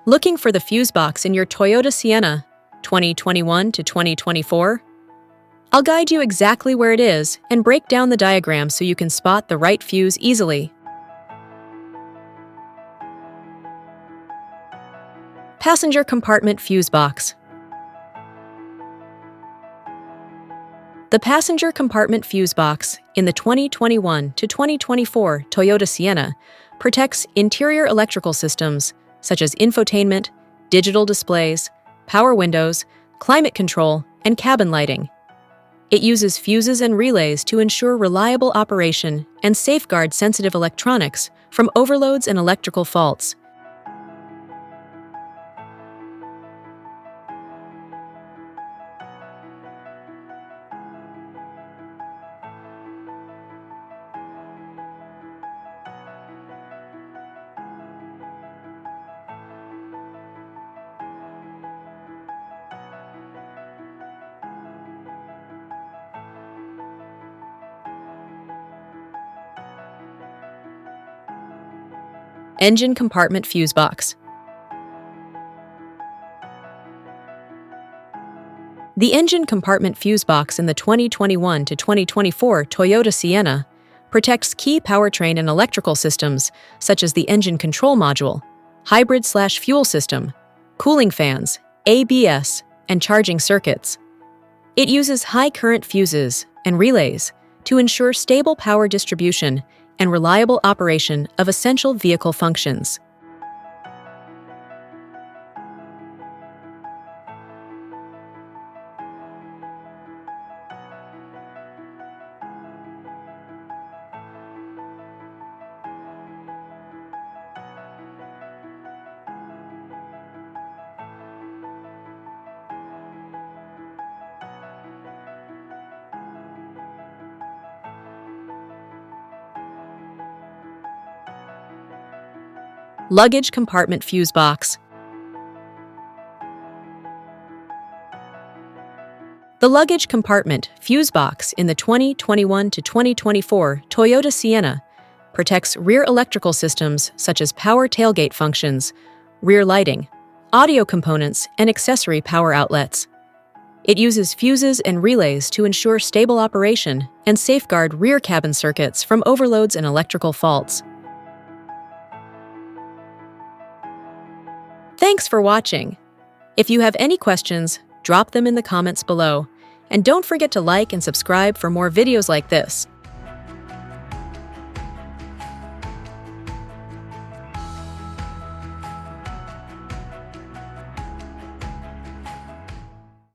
Looking for the fuse box in your Toyota Sienna 2021 to 2024? I'll guide you exactly where it is and break down the diagram so you can spot the right fuse easily. Passenger compartment fuse box. The passenger compartment fuse box in the 2021 to 2024 Toyota Sienna protects interior electrical systems such as infotainment, digital displays, power windows, climate control, and cabin lighting. It uses fuses and relays to ensure reliable operation and safeguard sensitive electronics from overloads and electrical faults. Engine compartment fuse box. The engine compartment fuse box in the 2021 to 2024 Toyota Sienna protects key powertrain and electrical systems such as the engine control module, hybrid/fuel system, cooling fans, ABS, and charging circuits. It uses high current fuses and relays to ensure stable power distribution and reliable operation of essential vehicle functions. Luggage compartment fuse box. The luggage compartment fuse box in the 2021 to 2024 Toyota Sienna protects rear electrical systems such as power tailgate functions, rear lighting, audio components, and accessory power outlets. It uses fuses and relays to ensure stable operation and safeguard rear cabin circuits from overloads and electrical faults. Thanks for watching. If you have any questions, drop them in the comments below. And don't forget to like and subscribe for more videos like this.